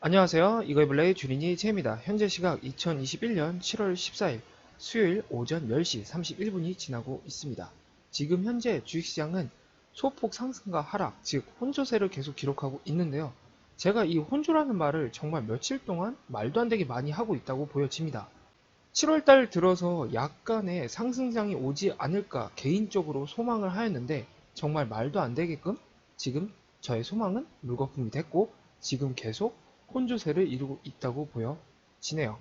안녕하세요. 이거이블레의 주린이 채입니다. 현재 시각 2021년 7월 14일 수요일 오전 10시 31분이 지나고 있습니다. 지금 현재 주식시장은 소폭 상승과 하락, 즉 혼조세를 계속 기록하고 있는데요. 제가 이 혼조라는 말을 정말 며칠 동안 말도 안 되게 많이 하고 있다고 보여집니다. 7월달 들어서 약간의 상승장이 오지 않을까 개인적으로 소망을 하였는데 정말 말도 안 되게끔 지금 저의 소망은 물거품이 됐고 지금 계속 혼조세를 이루고 있다고 보여지네요.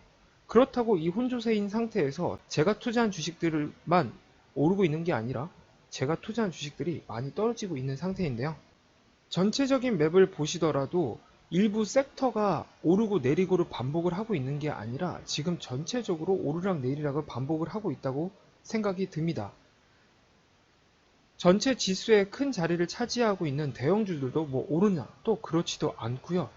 그렇다고 이 혼조세인 상태에서 제가 투자한 주식들만 오르고 있는 게 아니라 제가 투자한 주식들이 많이 떨어지고 있는 상태인데요. 전체적인 맵을 보시더라도 일부 섹터가 오르고 내리고를 반복을 하고 있는 게 아니라 지금 전체적으로 오르락 내리락을 반복을 하고 있다고 생각이 듭니다. 전체 지수에 큰 자리를 차지하고 있는 대형주들도 뭐 오르냐 또 그렇지도 않고요.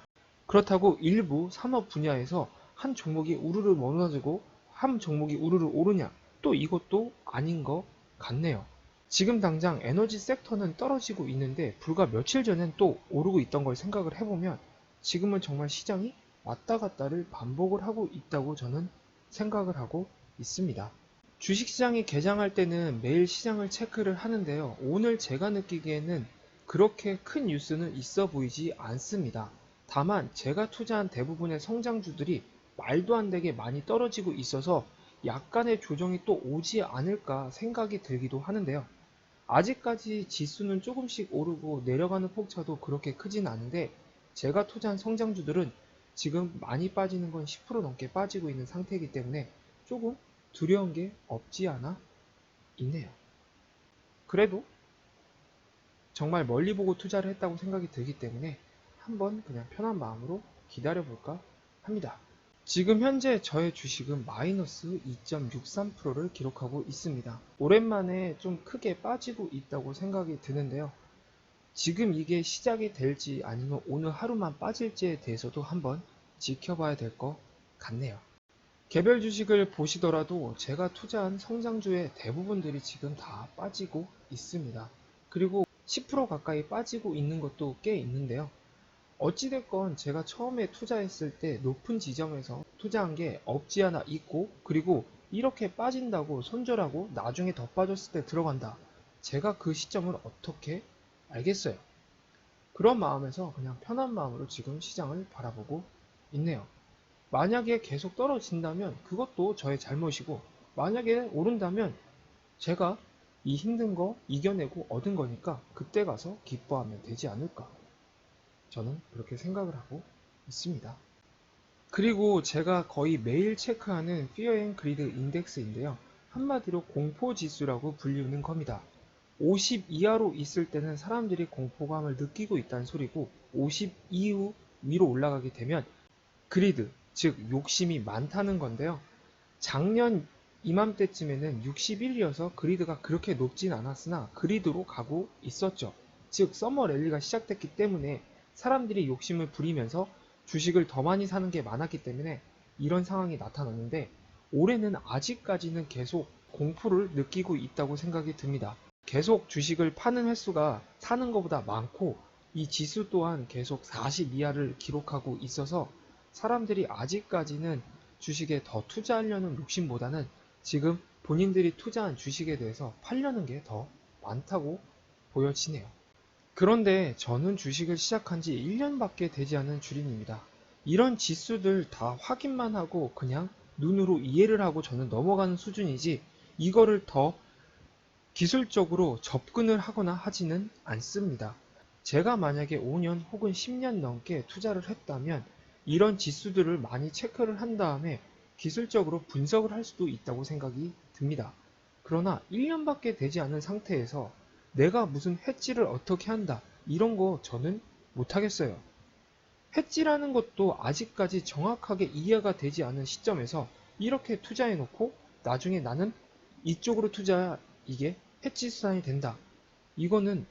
그렇다고 일부 산업 분야에서 한 종목이 우르르 무너지고 한 종목이 우르르 오르냐 또 이것도 아닌 것 같네요. 지금 당장 에너지 섹터는 떨어지고 있는데 불과 며칠 전엔 또 오르고 있던 걸 생각을 해보면 지금은 정말 시장이 왔다 갔다를 반복을 하고 있다고 저는 생각을 하고 있습니다. 주식시장이 개장할 때는 매일 시장을 체크를 하는데요. 오늘 제가 느끼기에는 그렇게 큰 뉴스는 있어 보이지 않습니다. 다만 제가 투자한 대부분의 성장주들이 말도 안 되게 많이 떨어지고 있어서 약간의 조정이 또 오지 않을까 생각이 들기도 하는데요. 아직까지 지수는 조금씩 오르고 내려가는 폭차도 그렇게 크진 않은데 제가 투자한 성장주들은 지금 많이 빠지는 건 10% 넘게 빠지고 있는 상태이기 때문에 조금 두려운 게 없지 않아 있네요. 그래도 정말 멀리 보고 투자를 했다고 생각이 들기 때문에 한번 그냥 편한 마음으로 기다려볼까 합니다. 지금 현재 저의 주식은 마이너스 2.63%를 기록하고 있습니다. 오랜만에 좀 크게 빠지고 있다고 생각이 드는데요. 지금 이게 시작이 될지 아니면 오늘 하루만 빠질지에 대해서도 한번 지켜봐야 될 것 같네요. 개별 주식을 보시더라도 제가 투자한 성장주의 대부분들이 지금 다 빠지고 있습니다. 그리고 10% 가까이 빠지고 있는 것도 꽤 있는데요. 어찌됐건 제가 처음에 투자했을 때 높은 지점에서 투자한 게 없지 않아 있고 그리고 이렇게 빠진다고 손절하고 나중에 더 빠졌을 때 들어간다. 제가 그 시점을 어떻게 알겠어요. 그런 마음에서 그냥 편한 마음으로 지금 시장을 바라보고 있네요. 만약에 계속 떨어진다면 그것도 저의 잘못이고 만약에 오른다면 제가 이 힘든 거 이겨내고 얻은 거니까 그때 가서 기뻐하면 되지 않을까. 저는 그렇게 생각을 하고 있습니다. 그리고 제가 거의 매일 체크하는 Fear and Greed 인덱스인데요. 한마디로 공포지수라고 불리는 겁니다. 50 이하로 있을 때는 사람들이 공포감을 느끼고 있다는 소리고 50 이후 위로 올라가게 되면 그리드, 즉 욕심이 많다는 건데요. 작년 이맘때쯤에는 61이어서 그리드가 그렇게 높진 않았으나 그리드로 가고 있었죠. 즉 서머 랠리가 시작됐기 때문에 사람들이 욕심을 부리면서 주식을 더 많이 사는 게 많았기 때문에 이런 상황이 나타났는데 올해는 아직까지는 계속 공포를 느끼고 있다고 생각이 듭니다. 계속 주식을 파는 횟수가 사는 것보다 많고 이 지수 또한 계속 40 이하를 기록하고 있어서 사람들이 아직까지는 주식에 더 투자하려는 욕심보다는 지금 본인들이 투자한 주식에 대해서 팔려는 게 더 많다고 보여지네요. 그런데 저는 주식을 시작한 지 1년밖에 되지 않은 주린입니다. 이런 지수들 다 확인만 하고 그냥 눈으로 이해를 하고 저는 넘어가는 수준이지 이거를 더 기술적으로 접근을 하거나 하지는 않습니다. 제가 만약에 5년 혹은 10년 넘게 투자를 했다면 이런 지수들을 많이 체크를 한 다음에 기술적으로 분석을 할 수도 있다고 생각이 듭니다. 그러나 1년밖에 되지 않은 상태에서 내가 무슨 해지를 어떻게 한다 이런 거 저는 못하겠어요. 해지라는 것도 아직까지 정확하게 이해가 되지 않은 시점에서 이렇게 투자해 놓고 나중에 나는 이쪽으로 투자해야 이게 해지 수단이 된다. 이거는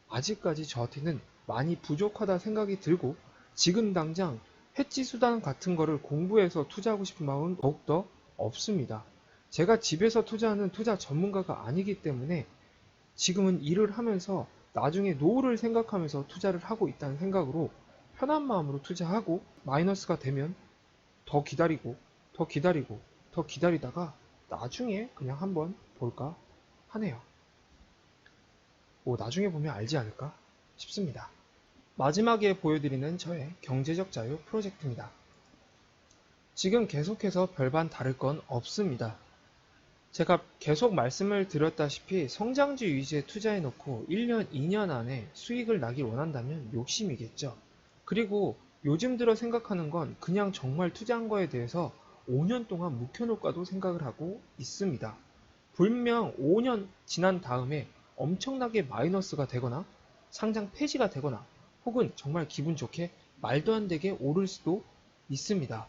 아직까지 저한테는 많이 부족하다 생각이 들고 지금 당장 해지 수단 같은 거를 공부해서 투자하고 싶은 마음은 더욱더 없습니다. 제가 집에서 투자하는 투자 전문가가 아니기 때문에 지금은 일을 하면서 나중에 노후를 생각하면서 투자를 하고 있다는 생각으로 편한 마음으로 투자하고 마이너스가 되면 더 기다리고 더 기다리고 더 기다리다가 나중에 그냥 한번 볼까 하네요. 뭐 나중에 보면 알지 않을까 싶습니다. 마지막에 보여드리는 저의 경제적 자유 프로젝트입니다. 지금 계속해서 별반 다를 건 없습니다. 제가 계속 말씀을 드렸다시피 성장주 위주에 투자해놓고 1년, 2년 안에 수익을 나길 원한다면 욕심이겠죠. 그리고 요즘 들어 생각하는 건 그냥 정말 투자한 거에 대해서 5년 동안 묵혀놓을까도 생각을 하고 있습니다. 분명 5년 지난 다음에 엄청나게 마이너스가 되거나 상장 폐지가 되거나 혹은 정말 기분 좋게 말도 안 되게 오를 수도 있습니다.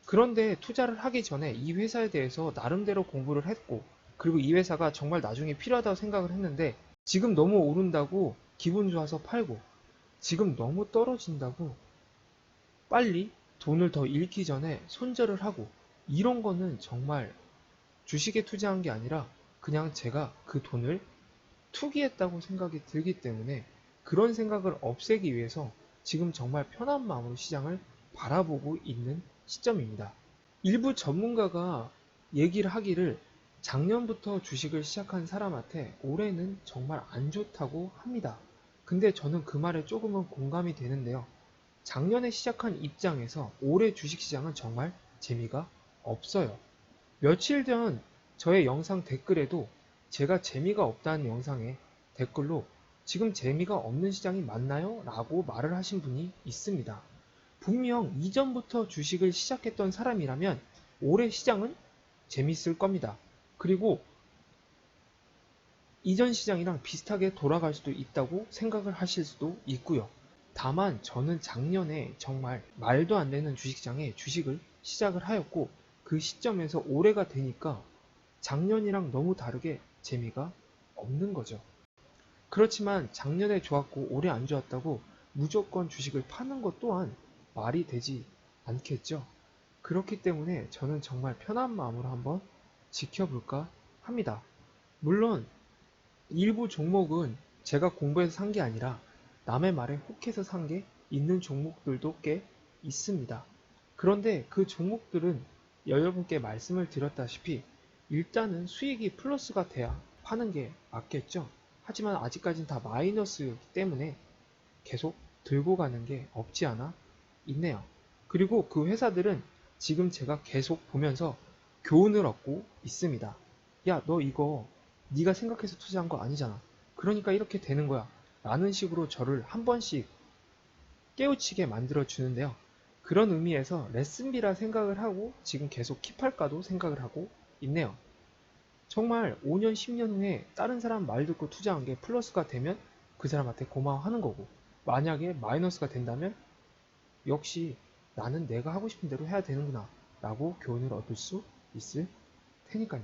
그런데 투자를 하기 전에 이 회사에 대해서 나름대로 공부를 했고 그리고 이 회사가 정말 나중에 필요하다고 생각을 했는데 지금 너무 오른다고 기분 좋아서 팔고 지금 너무 떨어진다고 빨리 돈을 더 잃기 전에 손절을 하고 이런 거는 정말 주식에 투자한 게 아니라 그냥 제가 그 돈을 투기했다고 생각이 들기 때문에 그런 생각을 없애기 위해서 지금 정말 편한 마음으로 시장을 바라보고 있는 시점입니다. 일부 전문가가 얘기를 하기를 작년부터 주식을 시작한 사람한테 올해는 정말 안 좋다고 합니다. 근데 저는 그 말에 조금은 공감이 되는데요. 작년에 시작한 입장에서 올해 주식시장은 정말 재미가 없어요. 며칠 전 저의 영상 댓글에도 제가 재미가 없다는 영상에 댓글로 지금 재미가 없는 시장이 맞나요? 라고 말을 하신 분이 있습니다. 분명 이전부터 주식을 시작했던 사람이라면 올해 시장은 재밌을 겁니다. 그리고 이전 시장이랑 비슷하게 돌아갈 수도 있다고 생각을 하실 수도 있고요. 다만 저는 작년에 정말 말도 안 되는 주식시장에 주식을 시작을 하였고 그 시점에서 올해가 되니까 작년이랑 너무 다르게 재미가 없는 거죠. 그렇지만 작년에 좋았고 올해 안 좋았다고 무조건 주식을 파는 것 또한 말이 되지 않겠죠. 그렇기 때문에 저는 정말 편한 마음으로 한번 지켜볼까 합니다. 물론 일부 종목은 제가 공부해서 산 게 아니라 남의 말에 혹해서 산 게 있는 종목들도 꽤 있습니다. 그런데 그 종목들은 여러분께 말씀을 드렸다시피 일단은 수익이 플러스가 돼야 파는 게 맞겠죠. 하지만 아직까지는 다 마이너스이기 때문에 계속 들고 가는 게 없지 않아 있네요. 그리고 그 회사들은 지금 제가 계속 보면서 교훈을 얻고 있습니다. 야, 너 이거 네가 생각해서 투자한 거 아니잖아. 그러니까 이렇게 되는 거야. 라는 식으로 저를 한 번씩 깨우치게 만들어 주는데요. 그런 의미에서 레슨비라 생각을 하고 지금 계속 킵할까도 생각을 하고 있네요. 정말 5년, 10년 후에 다른 사람 말 듣고 투자한 게 플러스가 되면 그 사람한테 고마워하는 거고 만약에 마이너스가 된다면 역시 나는 내가 하고 싶은 대로 해야 되는구나 라고 교훈을 얻을 수 있을 테니까요.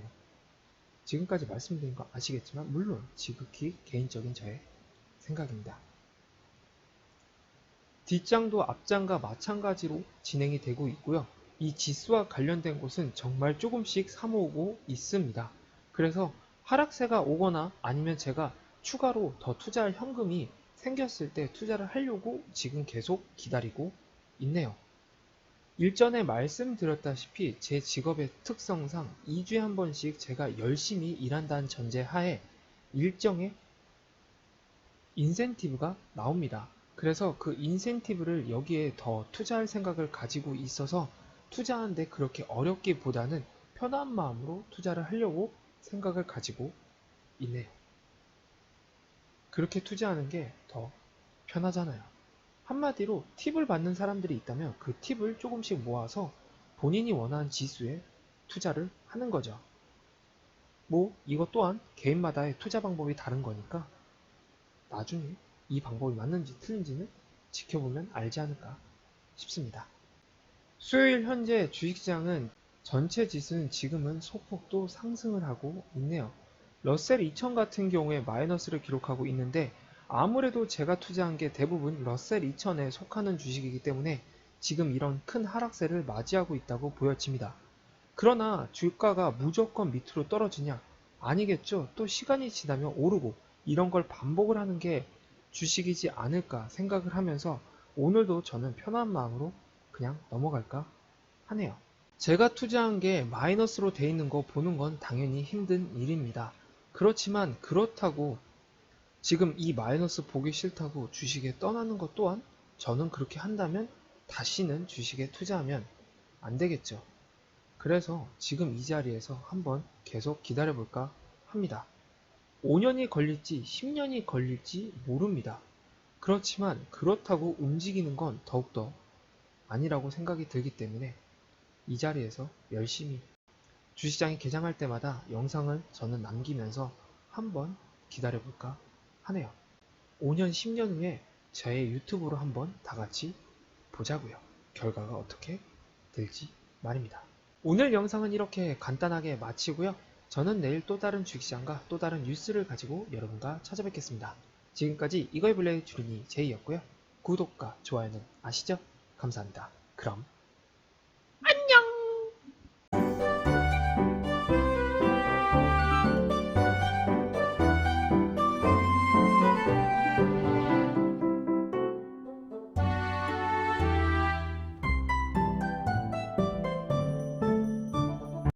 지금까지 말씀드린 거 아시겠지만 물론 지극히 개인적인 저의 생각입니다. 뒷장도 앞장과 마찬가지로 진행이 되고 있고요. 이 지수와 관련된 곳은 정말 조금씩 사모으고 있습니다. 그래서 하락세가 오거나 아니면 제가 추가로 더 투자할 현금이 생겼을 때 투자를 하려고 지금 계속 기다리고 있네요. 일전에 말씀드렸다시피 제 직업의 특성상 2주에 한 번씩 제가 열심히 일한다는 전제하에 일정의 인센티브가 나옵니다. 그래서 그 인센티브를 여기에 더 투자할 생각을 가지고 있어서 투자하는데 그렇게 어렵기보다는 편한 마음으로 투자를 하려고 생각을 가지고 있네요. 그렇게 투자하는 게 더 편하잖아요. 한마디로 팁을 받는 사람들이 있다면 그 팁을 조금씩 모아서 본인이 원하는 지수에 투자를 하는 거죠. 뭐 이것 또한 개인마다의 투자 방법이 다른 거니까 나중에 이 방법이 맞는지 틀린지는 지켜보면 알지 않을까 싶습니다. 수요일 현재 주식시장은 전체 지수는 지금은 소폭도 상승을 하고 있네요. 러셀 2000 같은 경우에 마이너스를 기록하고 있는데 아무래도 제가 투자한 게 대부분 러셀 2000에 속하는 주식이기 때문에 지금 이런 큰 하락세를 맞이하고 있다고 보여집니다. 그러나 주가가 무조건 밑으로 떨어지냐? 아니겠죠. 또 시간이 지나면 오르고 이런 걸 반복을 하는 게 주식이지 않을까 생각을 하면서 오늘도 저는 편한 마음으로 그냥 넘어갈까 하네요. 제가 투자한 게 마이너스로 돼 있는 거 보는 건 당연히 힘든 일입니다. 그렇지만 그렇다고 지금 이 마이너스 보기 싫다고 주식에 떠나는 것 또한 저는 그렇게 한다면 다시는 주식에 투자하면 안 되겠죠. 그래서 지금 이 자리에서 한번 계속 기다려볼까 합니다. 5년이 걸릴지 10년이 걸릴지 모릅니다. 그렇지만 그렇다고 움직이는 건 더욱더 아니라고 생각이 들기 때문에 이 자리에서 열심히 주식장이 개장할 때마다 영상을 저는 남기면서 한번 기다려볼까 하네요. 5년, 10년 후에 저의 유튜브로 한번 다 같이 보자고요. 결과가 어떻게 될지 말입니다. 오늘 영상은 이렇게 간단하게 마치고요. 저는 내일 또 다른 주식시장과 또 다른 뉴스를 가지고 여러분과 찾아뵙겠습니다. 지금까지 이거의 블레이 주린이 제이였고요. 구독과 좋아요는 아시죠? 감사합니다. 그럼